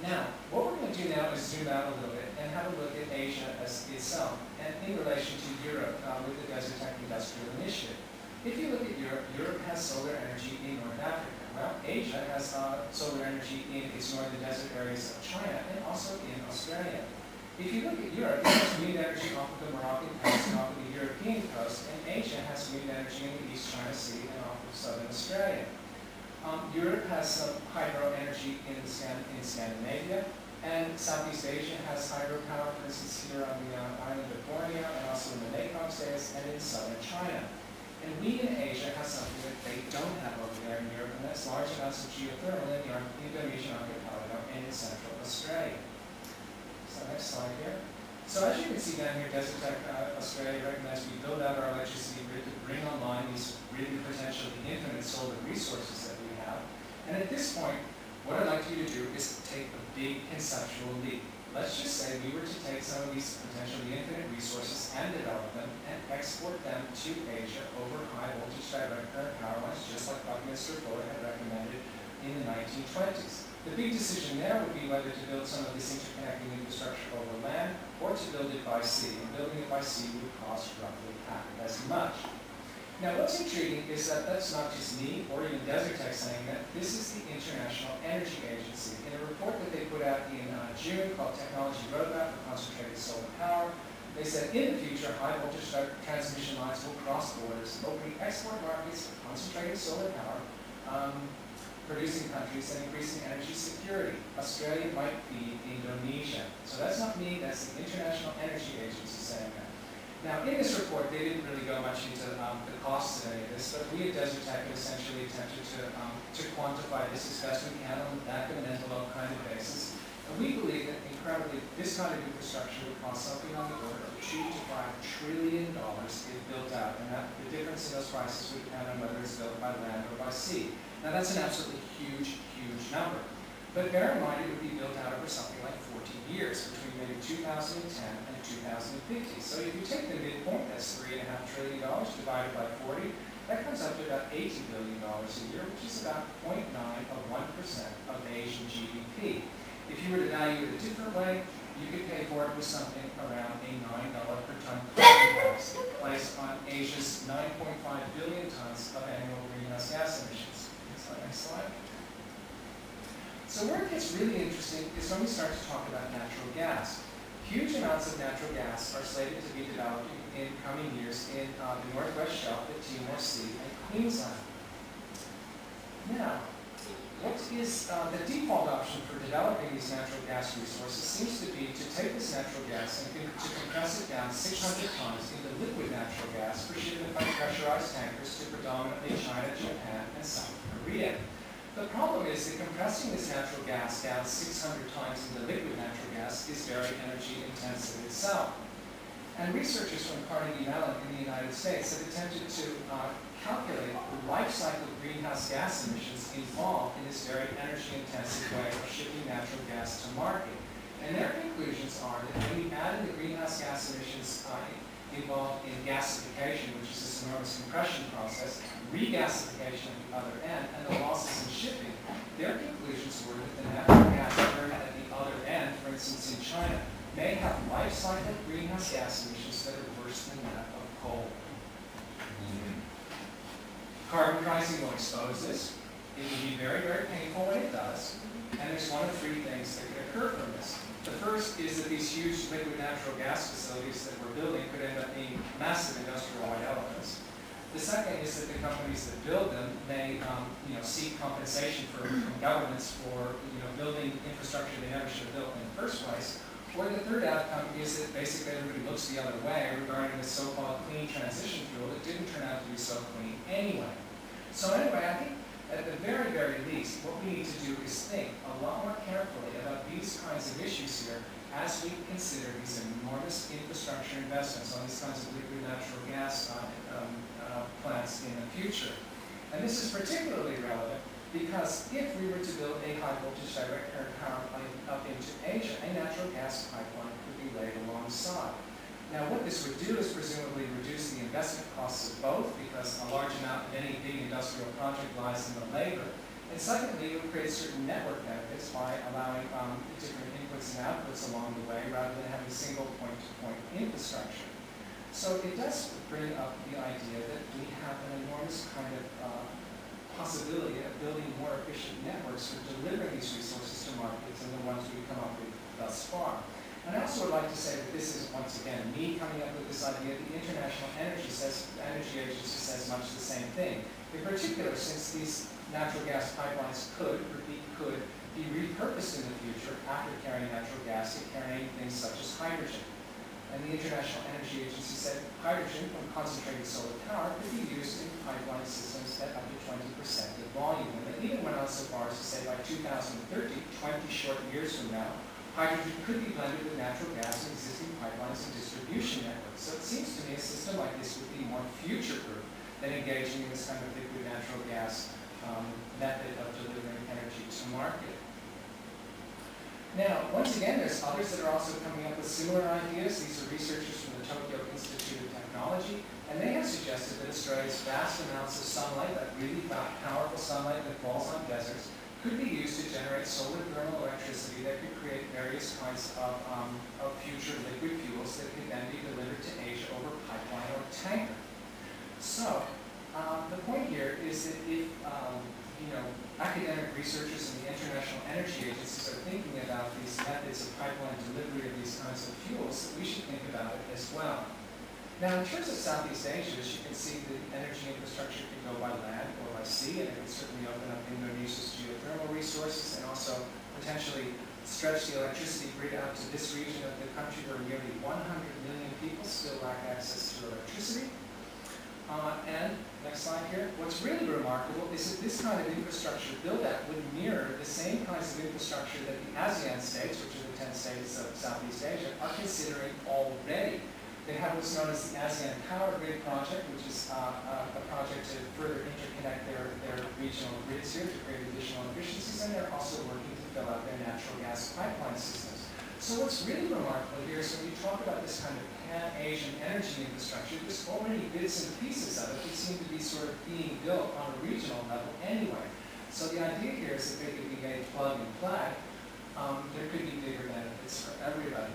Now, what we're going to do now is zoom out a little bit and have a look at Asia as itself, and in relation to Europe with the Desertec Industrial Initiative. If you look at Europe, Europe has solar energy in North Africa. Well, Asia has solar energy in its northern desert areas of China and also in Australia. If you look at Europe, it has wind energy off of the Moroccan coast and off of the European coast, and Asia has wind energy in the East China Sea and off of southern Australia. Europe has some hydro energy in Scandinavia, and Southeast Asia has hydropower, for instance, here on the island of Borneo, and also in the Mekong states and in southern China. And we in Asia have something that they don't have over there in Europe, and that's large amounts of geothermal in the Indonesian archipelago and in central Australia. So next slide here. So as you can see down here, Desertec Australia recommends we build out our electricity grid to bring online these really potentially infinite solar resources that we have. And at this point, what I'd like you to do is take a big conceptual leap. Let's just say we were to take some of these potentially infinite resources and develop them and export them to Asia over high voltage direct current power lines, just like Buckminster Fuller had recommended in the 1920s. The big decision there would be whether to build some of this interconnecting infrastructure over land or to build it by sea. And building it by sea would cost roughly half as much. Now what's intriguing is that that's not just me or even Desertec saying that. This is the International Energy Agency. In a report that they put out in June called Technology Roadmap for Concentrated Solar Power, they said in the future high voltage transmission lines will cross borders, opening export markets for concentrated solar power, producing countries and increasing energy security. Australia might be Indonesia. So that's not me, that's the International Energy Agency saying that. Now, in this report, they didn't really go much into the costs of any of this, but we at Desertec essentially attempted to quantify this as best we can on the back of an envelope kind of basis. And we believe that incredibly, this kind of infrastructure would cost something on the order of $2 to $5 trillion if built out, and that the difference in those prices would depend on whether it's built by land or by sea. Now, that's an absolutely huge, huge number. But bear in mind, it would be built out over something like 40 years, between maybe 2010 and 2050. So if you take the midpoint, that's $3.5 trillion divided by 40, that comes up to about $80 billion a year, which is about 0.9 of 1% of Asian GDP. If you were to value it a different way, you could pay for it with something around a $9 per ton carbon price placed on Asia's 9.5 billion tons of annual greenhouse gas emissions. Next slide. So where it gets really interesting is when we start to talk about natural gas. Huge amounts of natural gas are slated to be developed in coming years in the Northwest Shelf at Timor Sea and Queensland. Now, what is the default option for developing these natural gas resources seems to be to take this natural gas and to compress it down 600 tons into liquid natural gas for shipment by pressurized tankers to predominantly China, Japan, and South Korea. The problem is that compressing this natural gas down 600 times into liquid natural gas is very energy intensive itself. And researchers from Carnegie Mellon in the United States have attempted to calculate the life cycle greenhouse gas emissions involved in this very energy-intensive way of shipping natural gas to market. And their conclusions are that when you add in the greenhouse gas emissions involved in gasification, which is this enormous compression process, regasification at the other end, and the losses in shipping, their conclusions were that the natural gas burned at the other end, for instance in China, may have life cycle greenhouse gas emissions that are worse than that of coal. Carbon pricing will expose this. It will be very, very painful when it does. And there's one of three things that could occur from this. The first is that these huge liquid natural gas facilities that we're building could end up being massive industrial-wide elements. The second is that the companies that build them may seek compensation from governments for building infrastructure they never should have built in the first place. Or the third outcome is that basically everybody looks the other way regarding this so-called clean transition fuel that didn't turn out to be so clean anyway. So anyway, I think at the very, very least, what we need to do is think a lot more carefully about these kinds of issues here as we consider these enormous infrastructure investments on these kinds of liquid natural gas plants in the future. And this is particularly relevant because if we were to build a high voltage direct current power plant up into Asia, a natural gas pipeline could be laid alongside. Now what this would do is presumably reduce the investment costs of both because a large amount of any big industrial project lies in the labor. And secondly, it would create certain network benefits by allowing different inputs and outputs along the way rather than having single point-to-point infrastructure. So it does bring up the idea that we have an enormous kind of possibility of building more efficient networks for delivering these resources to markets than the ones we've come up with thus far. And I also would like to say that this is, once again, me coming up with this idea. The International Energy Agency says much the same thing. In particular, since these natural gas pipelines could be repurposed in the future after carrying natural gas to carry things such as hydrogen. And the International Energy Agency said hydrogen from concentrated solar power could be used in pipeline systems at up to 20% of volume. And they even went on so far as to say by 2030, 20 short years from now, hydrogen could be blended with natural gas in existing pipelines and distribution networks. So it seems to me a system like this would be more future-proof than engaging in this kind of liquid natural gas method of delivering energy to market. Now, once again, there's others that are also coming up with similar ideas. These are researchers from the Tokyo Institute of Technology, and they have suggested that Australia's vast amounts of sunlight, that really powerful sunlight that falls on deserts, could be used to generate solar thermal electricity that could create various kinds of future liquid fuels that could then be delivered to Asia over pipeline or tanker. So, the point here is that if academic researchers and the international energy agencies are thinking about these methods of pipeline delivery of these kinds of fuels, we should think about it as well. Now, in terms of Southeast Asia, as you can see, the energy infrastructure can go by land or by sea, and it can certainly open up Indonesia's geothermal resources and also potentially stretch the electricity grid out to this region of the country where nearly 100 million people still lack access to electricity. And, next slide here, what's really remarkable is that this kind of infrastructure build-out would mirror the same kinds of infrastructure that the ASEAN states, which are the 10 states of Southeast Asia, are considering already. They have what's known as the ASEAN Power Grid Project, which is a project to further interconnect their regional grids here to create additional efficiencies, and they're also working to fill out their natural gas pipeline systems. So what's really remarkable here is when you talk about this kind of pan-Asian energy infrastructure, there's already bits and pieces of it that seem to be sort of being built on a regional level anyway. So the idea here is that they could be made plug and play there could be bigger benefits for everybody.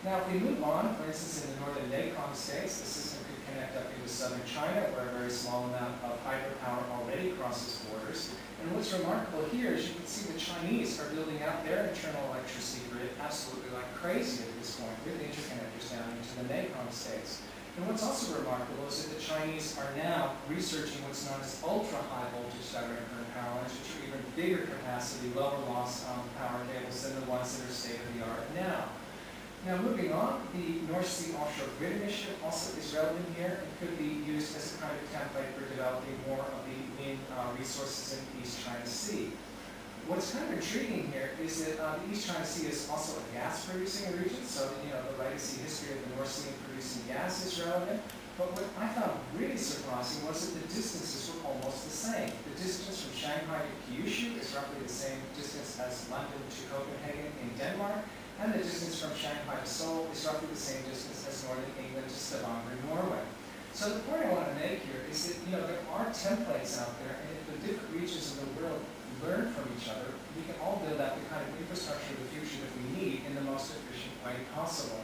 Now, if we move on, for instance, in the northern Mekong states, the system could connect up into southern China, where a very small amount of hydropower already crosses borders. And what's remarkable here is you can see the Chinese are building out their internal electricity grid absolutely like crazy at this point, with interconnectors down into the Mekong states. And what's also remarkable is that the Chinese are now researching what's known as ultra-high voltage direct current power lines, which are even bigger capacity, lower loss power cables than the ones that are state-of-the-art now. Now, moving on, the North Sea Offshore Grid Initiative also is relevant here and could be used as a kind of template for developing more of the wind resources in the East China Sea. What's kind of intriguing here is that the East China Sea is also a gas-producing region, so the legacy history of the North Sea in producing gas is relevant. But what I found really surprising was that the distances were almost the same. The distance from Shanghai to Kyushu is roughly the same distance as London to Copenhagen in Denmark, and the distance from Shanghai to Seoul is roughly the same distance as northern England to Stavanger, Norway. So the point I want to make here is that there are templates out there, and if the different regions of the world learn from each other, we can all build out the kind of infrastructure of the future that we need in the most efficient way possible.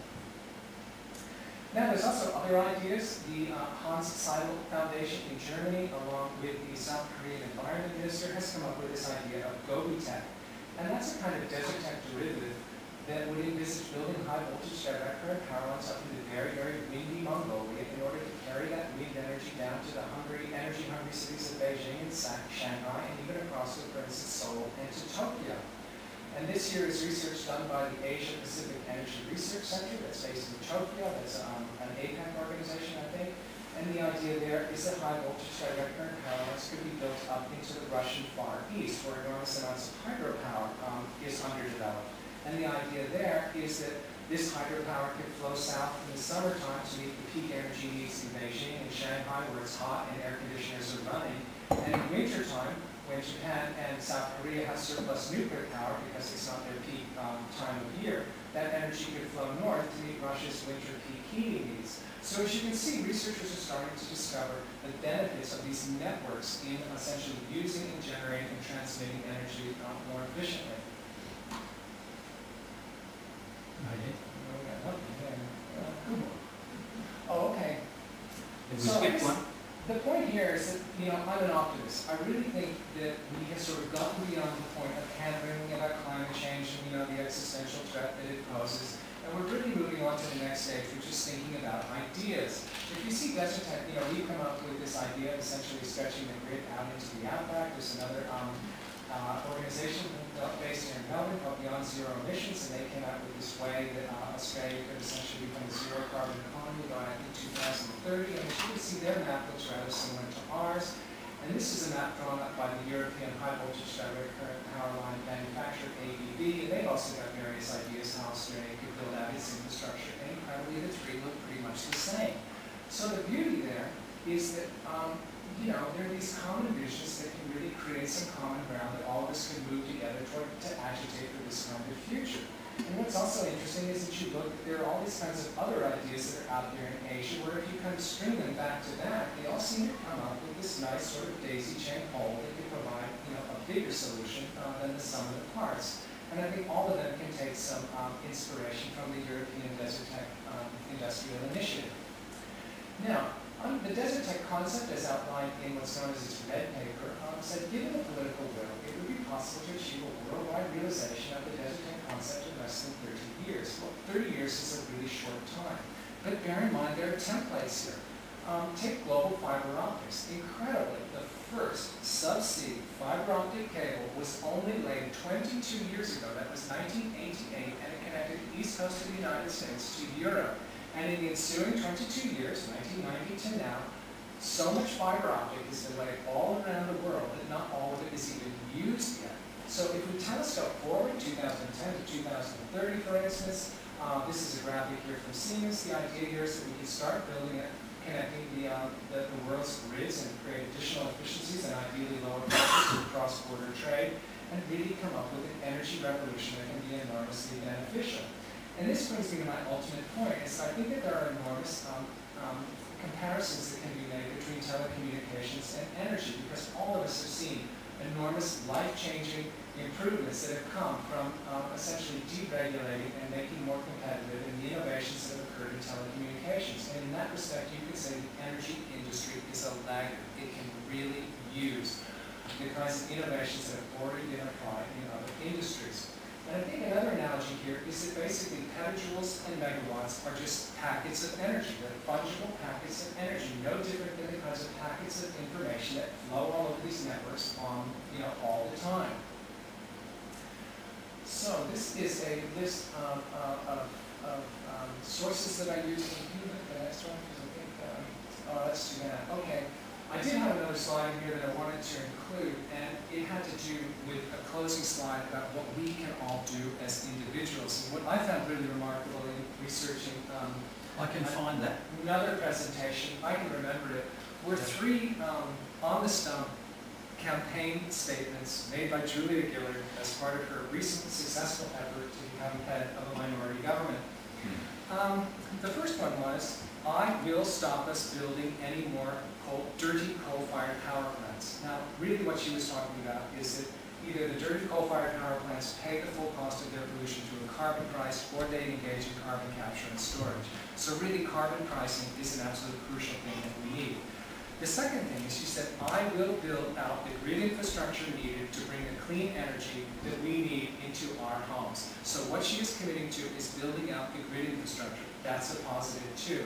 Now, there's also other ideas. The Geni Foundation in Germany, along with the South Korean environment minister, has come up with this idea of geodesic. And that's a kind of Desertec derivative that would envisage building high voltage direct current power lines up into very, very windy Mongolia in order to carry that wind energy down to the energy-hungry cities of Beijing and Shanghai, and even across to, for instance, Seoul and to Tokyo. And this here is research done by the Asia Pacific Energy Research Center that's based in Tokyo. That's an APEC organization, I think. And the idea there is that high voltage direct current power lines could be built up into the Russian Far East, where enormous amounts of hydropower is underdeveloped. And the idea there is that this hydropower could flow south in the summertime to meet the peak energy needs in Beijing and Shanghai, where it's hot and air conditioners are running. And in wintertime, when Japan and South Korea have surplus nuclear power because it's not their peak time of year, that energy could flow north to meet Russia's winter peak heating needs. So as you can see, researchers are starting to discover the benefits of these networks in essentially using and generating and transmitting energy more efficiently. Oh, okay. So the point here is that, I'm an optimist. I really think that we have sort of gotten beyond the point of hammering about climate change and, the existential threat that it poses. And we're really moving on to the next stage, which is thinking about ideas. If you see Desertec, we've come up with this idea of essentially stretching the grid out into the outback. There's another organization based here in Melbourne called Beyond Zero Emissions, and they came out with this way that Australia could essentially become a zero carbon economy by, I think, 2030. And as you can see, their map looks rather similar to ours. And this is a map drawn up by the European High Voltage Direct Current Power Line manufacturer, ABB, and they've also got various ideas how Australia could build out its infrastructure. And incredibly, the three look pretty much the same. So the beauty there is that there are these common visions that can really create some common ground that all of us can move together to agitate for this kind of future. And what's also interesting is that you look, there are all these kinds of other ideas that are out there in Asia where if you kind of string them back to back, they all seem to come up with this nice sort of daisy chain whole that can provide a bigger solution than the sum of the parts. And I think all of them can take some inspiration from the European Desertec Industrial Initiative. Now, the Desertec concept, as outlined in what's known as its red paper, said given the political will, it would be possible to achieve a worldwide realization of the Desertec concept in less than 30 years. Well, 30 years is a really short time. But bear in mind, there are templates here. Take global fiber optics. Incredibly, the first subsea fiber optic cable was only laid 22 years ago. That was 1988, and it connected the east coast of the United States to Europe. And in the ensuing 22 years, 1990 to now, so much fiber optic has been laid all around the world that not all of it is even used yet. So if we telescope forward, 2010 to 2030, for instance, this is a graphic here from Siemens. The idea here is that we can start building it, connecting the world's grids and create additional efficiencies and ideally lower prices for cross-border trade, and really come up with an energy revolution that can be enormously beneficial. And this brings me to my ultimate point, is I think that there are enormous comparisons that can be made between telecommunications and energy, because all of us have seen enormous life-changing improvements that have come from essentially deregulating and making more competitive in the innovations that have occurred in telecommunications. And in that respect, you could say the energy industry is a laggard. It can really use the kinds of innovations that have already been applied in other industries. And I think another analogy here is that basically petajoules and megawatts are just packets of energy. They're fungible packets of energy, no different than the kinds of packets of information that flow all over these networks on, all the time. So this is a list of sources that I use. Can you look at the next one? Because I think, that's too bad. Okay. I did have another slide in here that I wanted to include, and it had to do with a closing slide about what we can all do as individuals. And what I found really remarkable in researching I can find that. Another presentation, I can remember it, were 3 on-the-stump campaign statements made by Julia Gillard as part of her recent successful effort to become head of a minority government. The first one was, I will stop us building any more dirty coal-fired power plants. Now, really what she was talking about is that either the dirty coal-fired power plants pay the full cost of their pollution through a carbon price, or they engage in carbon capture and storage. So really, carbon pricing is an absolute crucial thing that we need. The second thing is she said, I will build out the grid infrastructure needed to bring the clean energy that we need into our homes. So what she is committing to is building out the grid infrastructure. That's a positive too.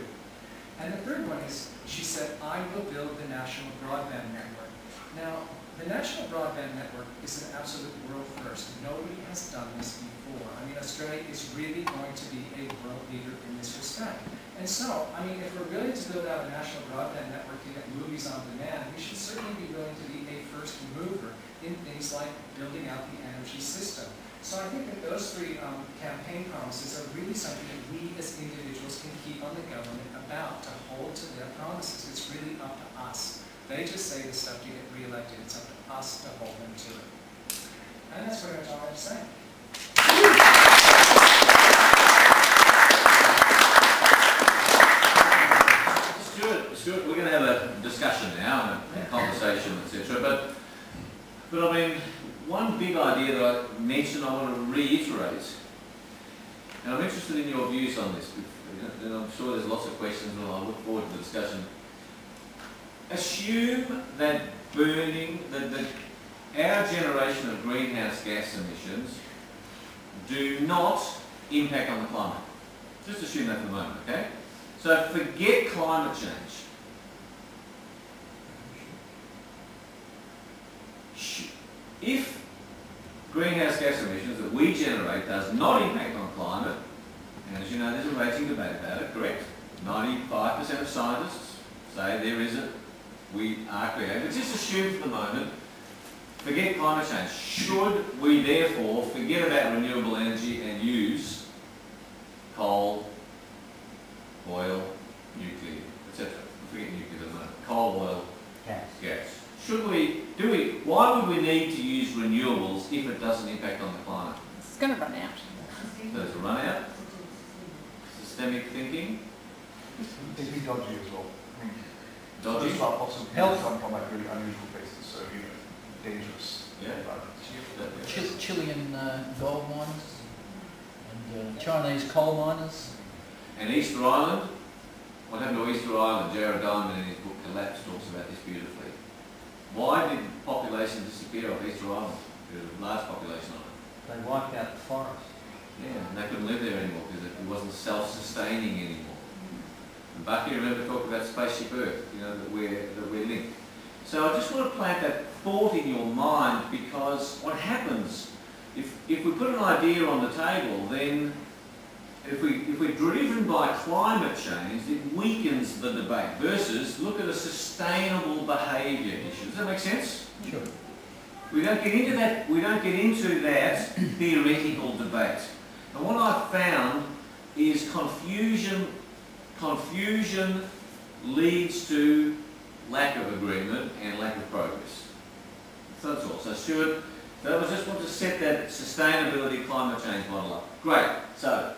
And the third one is, she said, I will build the National Broadband Network. Now, the National Broadband Network is an absolute world first. Nobody has done this before. I mean, Australia is really going to be a world leader in this respect. And so, I mean, if we're willing to build out a National Broadband Network to get movies on demand, we should certainly be willing to be a first mover in things like building out the energy system. So I think that those 3 campaign promises are really something that we as individuals can keep on the government about, to hold to their promises. It's really up to us. They just say the stuff to get re-elected. It's up to us to hold them to it. And that's pretty much all I have to say. Stewart, we're going to have a discussion now, and a conversation, etc. But I mean, one big idea that I mentioned I want to reiterate, and I'm interested in your views on this, and I'm sure there's lots of questions and I look forward to the discussion. Assume that our generation of greenhouse gas emissions do not impact on the climate. Just assume that for the moment, okay? So forget climate change. If greenhouse gas emissions that we generate does not impact on climate, and as you know, there's a raging debate about it, correct? 95% of scientists say there isn't. We are creative. But just assume for the moment, forget climate change. Should we therefore forget about renewable energy and use coal, oil, nuclear, etc.? Forget nuclear at the moment. Coal, oil, gas. Should we, why would we need to use renewables if it doesn't impact on the climate? It's going to run out. Does it run out? Systemic thinking? It'd be dodgy as well. Dodgy? Just like possible Health. come from like really unusual places, so dangerous. Yeah. Chilean gold miners and Chinese coal miners. And Easter Island, what happened to Easter Island? Jared Diamond in his book Collapse talks about this beautifully. Why did population disappear off Easter Island? There was a large population on it. They wiped out the forest. Yeah, and they couldn't live there anymore because it wasn't self-sustaining anymore. And Bucky, remember, talked about Spaceship Earth, that we're linked. So I just want to plant that thought in your mind, because what happens if we put an idea on the table, then if we're driven by climate change, it weakens the debate versus look at a sustainable behaviour issue. Does that make sense? Sure. We don't get into that. We don't get into that theoretical debate. And what I've found is confusion. Confusion leads to lack of agreement and lack of progress. So that's all. So Stewart, I just want to set that sustainability climate change model up. Great. So.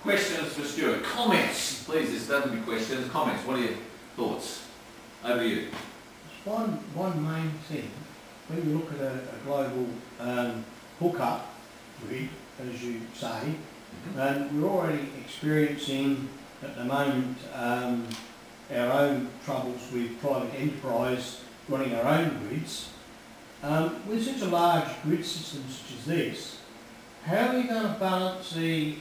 Questions for Stewart? Comments? Please, this doesn't be questions, comments. What are your thoughts? Over to you. One main thing when you look at a global hookup grid, as you say, we're already experiencing at the moment our own troubles with private enterprise running our own grids. With such a large grid system such as this, how are you going to balance the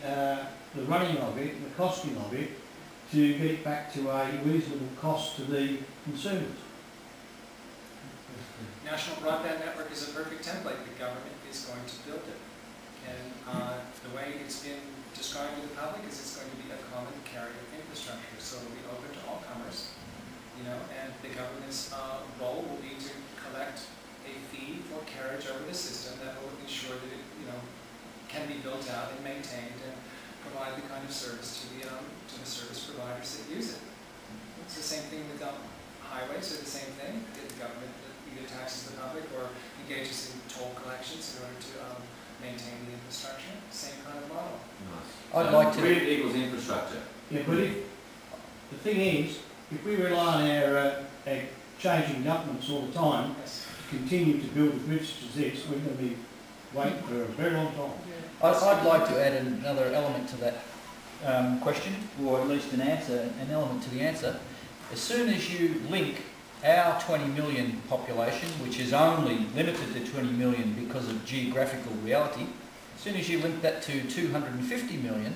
running of it and the costing of it to get it back to a reasonable cost to the consumers? National Broadband Network is a perfect template. The government is going to build it. And the way it's been described to the public is it's going to be a common carrier infrastructure. So it'll be open to all comers, you know, and the government's role will be to collect a fee for carriage over the system that will ensure that it, you know, can be built out and maintained and provide the kind of service to the service providers that use it. It's the same thing with highways. Are the same thing. The government either taxes the public or engages in toll collections in order to maintain the infrastructure. Same kind of model. Nice. I'd like to. Grid equals infrastructure. Yeah, but the thing is, if we rely on our changing governments all the time to continue to build a grid such as this, we're going to be waiting for a very long time. I'd like to add another element to that question, or at least an element to the answer. As soon as you link our 20 million population, which is only limited to 20 million because of geographical reality, as soon as you link that to 250 million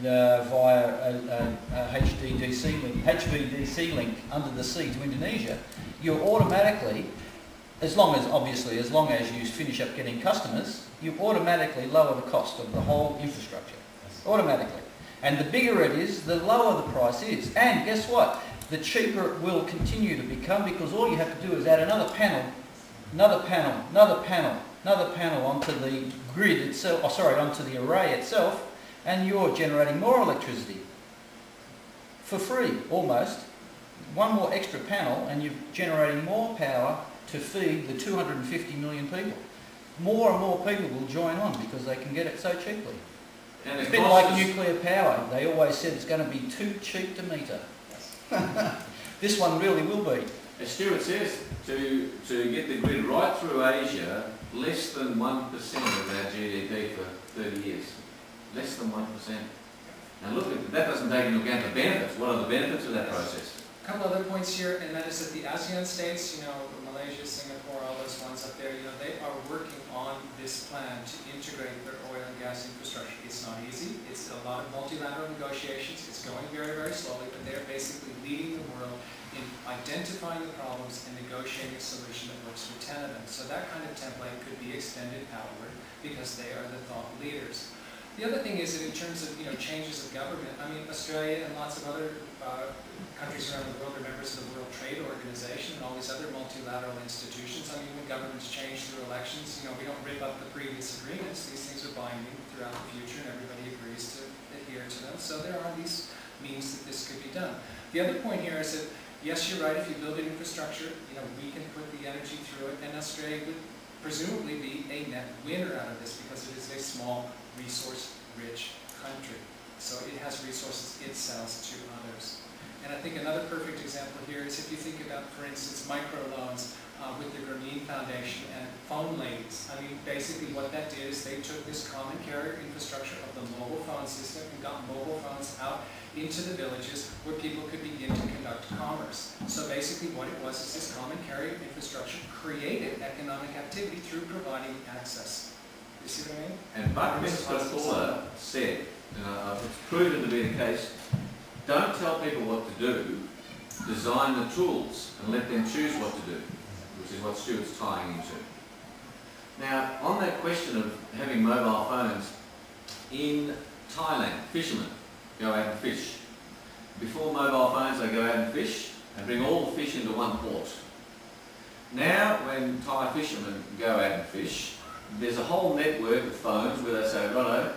via a HVDC link under the sea to Indonesia, you're automatically, as long as you finish up getting customers, you automatically lower the cost of the whole infrastructure. Automatically. And the bigger it is, the lower the price is. And guess what? The cheaper it will continue to become, because all you have to do is add another panel, another panel, another panel, another panel onto the grid itself, onto the array itself, and you're generating more electricity for free, almost. One more extra panel and you're generating more power to feed the 250 million people. More and more people will join on because they can get it so cheaply. And it's a bit like nuclear power. They always said it's going to be too cheap to meter. This one really will be. As Stewart says, to get the grid right through Asia, less than 1% of our GDP for 30 years. Less than 1%. And look, that doesn't take into account the benefits. What are the benefits of that process? A couple other points here, and that is that the ASEAN states, you know, Malaysia, Singapore, all those ones up there, you know, they are working on this plan to integrate their oil and gas infrastructure. It's not easy. It's a lot of multilateral negotiations. It's going very, very slowly, but they're basically leading the world in identifying the problems and negotiating a solution that works for 10 of them. So that kind of template could be extended outward because they are the thought leaders. The other thing is that in terms of, you know, changes of government, I mean, Australia and lots of other countries around the world are members of the World Trade Organization and all these other multilateral institutions. I mean, when governments change through elections, you know, we don't rip up the previous agreements. These things are binding throughout the future and everybody agrees to adhere to them. So there are these means that this could be done. The other point here is that, yes, you're right, if you build an infrastructure, you know, we can put the energy through it, and Australia would presumably be a net winner out of this because it is a small, resource-rich country. So it has resources it sells to others. And I think another perfect example here is if you think about, for instance, microloans with the Geni Foundation and phone ladies. I mean, basically what that did is they took this common carrier infrastructure of the mobile phone system and got mobile phones out into the villages where people could begin to conduct commerce. So basically what it was is this common carrier infrastructure created economic activity through providing access. You see what I mean? And Buckminster Fuller said, it's proven to be the case, don't tell people what to do, design the tools and let them choose what to do, which is what Stewart's tying into. Now, on that question of having mobile phones, in Thailand, fishermen go out and fish. Before mobile phones, they go out and fish and bring all the fish into one port. Now, when Thai fishermen go out and fish, there's a whole network of phones where they say, righto,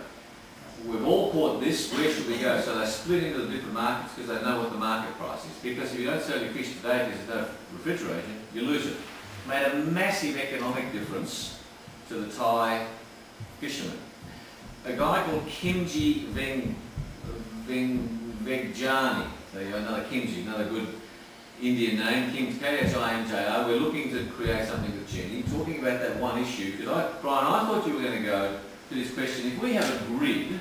we've all caught this, where should we go? So they split into the different markets because they know what the market price is. Because if you don't sell your fish today because there's no refrigeration, you lose it. Made a massive economic difference to the Thai fishermen. A guy called Kimji Vengjani, so another Kimji, another good Indian name, Khimji, We're looking to create something with Geni, talking about that one issue, because Brian, I thought you were going to go to this question. If we have a grid,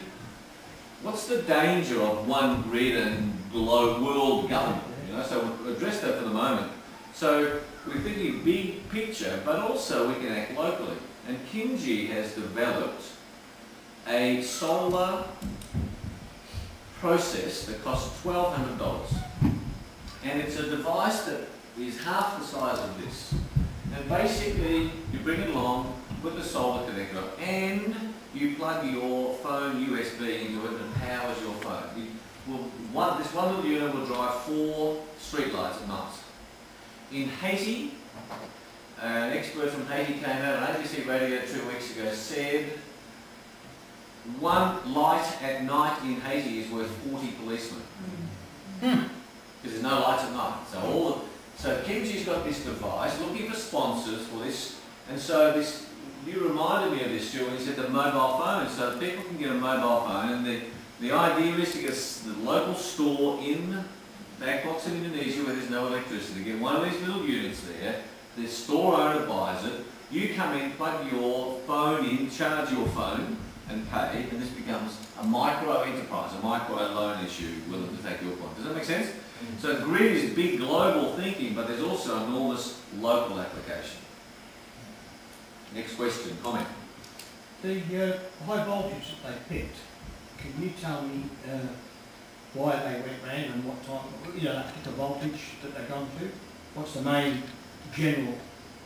what's the danger of one grid and global world government? You know, so we'll address that for the moment. So we're thinking big picture, but also we can act locally. And Kinji has developed a solar process that costs $1,200. And it's a device that is half the size of this. And basically, you bring it along, put the solar connector, and you plug your phone USB into it and it powers your phone. This one little unit will drive 4 streetlights at night. In Haiti, an expert from Haiti came out on ABC radio 2 weeks ago, said one light at night in Haiti is worth 40 policemen. Because there's no lights at night. So Kimchi's got this device, looking for sponsors for this, and so this, you reminded me of this, Stuart, when you said the mobile phone. So people can get a mobile phone, and the idea is to get the local store in Bangkok in Indonesia where there's no electricity. Get one of these little units there, the store owner buys it, you come in, plug your phone in, charge your phone, and pay, and this becomes a micro enterprise, a micro loan issue, willing to take your point. Does that make sense? So grid is big global thinking, but there's also enormous local application. Next question, comment. The high voltage that they picked, can you tell me why they went round and what time, the voltage that they've gone to? What's the main general?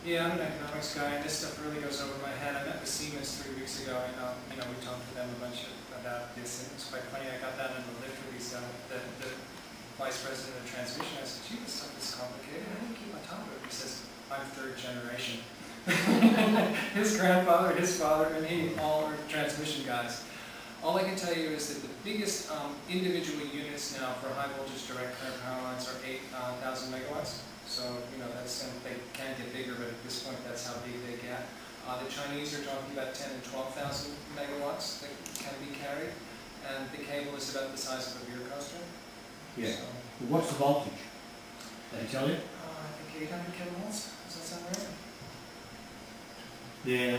Yeah, I'm an economics guy, and this stuff really goes over my head. I met with Siemens 3 weeks ago, and we talked to them a bunch about this, and it's quite funny. I got that in the lift with the vice president of transmission. I said, "Gee, this stuff is complicated. How do you keep on top of it?" He says, "I'm 3rd generation." His grandfather, his father, and he all are transmission guys. All I can tell you is that the biggest individual units now for high voltage direct current power lines are 8,000 megawatts. So, that's, they can get bigger, but at this point, that's how big they get. The Chinese are talking about 10 and 12,000 megawatts that can be carried, and the cable is about the size of a beer coaster. Yeah. So, What's the voltage? They tell you? I think 800 kilowatts. Does that sound right? Yeah.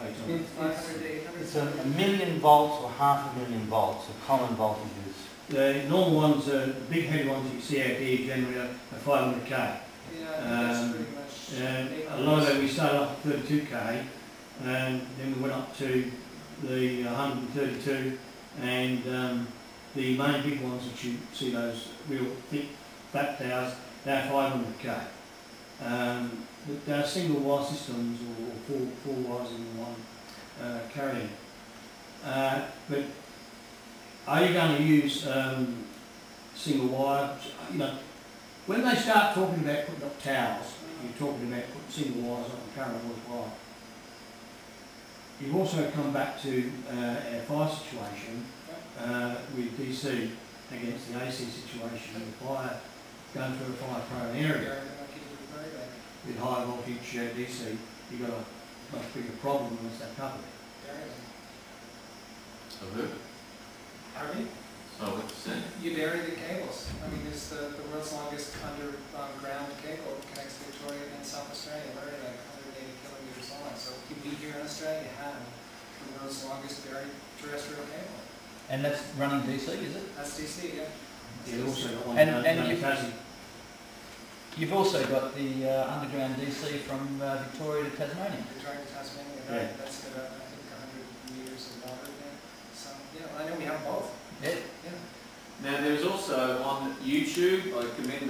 500 to 800. It's a million volts or 500,000 volts, a common voltage is. The normal ones, the big heavy ones that you see out here generally are 500k. Yeah, that's pretty much. A lot of them we started off at 32k, and then we went up to the 132, and the main big ones that you see, those real thick flat towers, they're 500k. But they're single wire systems or four wires in one carrying. But are you going to use single wire? When they start talking about putting up towers, you're talking about putting single wires up and carrying wire. You've also come back to our fire situation with DC against the AC situation, and the fire going through a fire-prone area. With high voltage DC, you've got a much bigger problem unless they're covered. Pardon me? So what you saying? You bury the cables. I mean, it's the world's longest underground cable connects Victoria and South Australia, buried like 180 kilometers long. So we here in Australia have the world's longest buried terrestrial cable. And that's running DC, is it? That's DC, yeah. You've also got one And Tassie. You've also got the underground DC from Victoria to Tasmania. Victoria to Tasmania, Yeah. That's about, I think, 100 meters of water there. So, I know we have both. Yeah. Now there's also on YouTube, I commend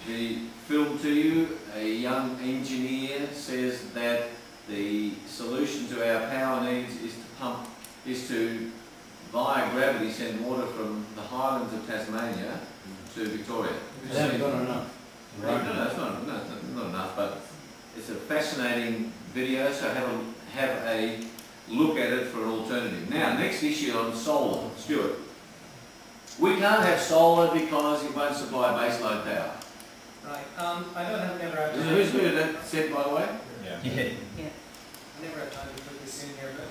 the film to you, a young engineer says that the solution to our power needs is to via gravity send water from the highlands of Tasmania to Victoria. They haven't got enough. Right. No, that's not enough, but it's a fascinating video, so have a look at it for an alternative. Now, next issue on solar. Stuart. We can't have solar because it won't supply baseload power. Right. I never have time. Who's good at that said, by the way? Yeah. I never have time to put this in here, but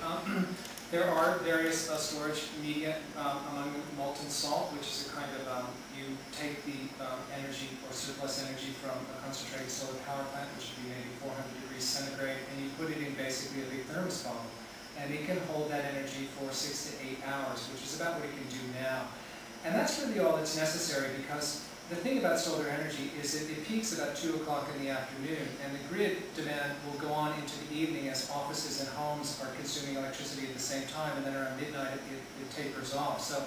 there are various storage media, among them molten salt, which is a kind of, you take the energy or surplus energy from a concentrated solar power plant, which would be maybe thermos bottle, and it can hold that energy for 6 to 8 hours, which is about what it can do now. And that's really all that's necessary, because the thing about solar energy is that it peaks about 2 o'clock in the afternoon, and the grid demand will go on into the evening as offices and homes are consuming electricity at the same time, and then around midnight it tapers off. So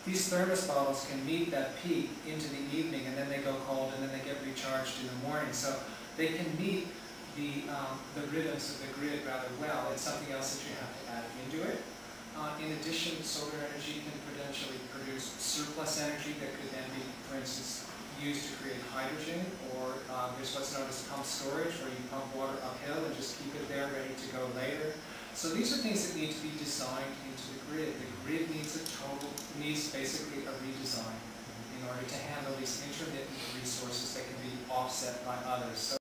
these thermos bottles can meet that peak into the evening, and then they go cold, and then they get recharged in the morning. So they can meet the rhythms of the grid rather well. It's something else that you have to add into it. In addition, solar energy can potentially produce surplus energy that could then be, for instance, used to create hydrogen, or there's what's known as pump storage, where you pump water uphill and just keep it there ready to go later. So these are things that need to be designed into the grid. The grid needs basically a redesign in order to handle these intermittent resources that can be offset by others. So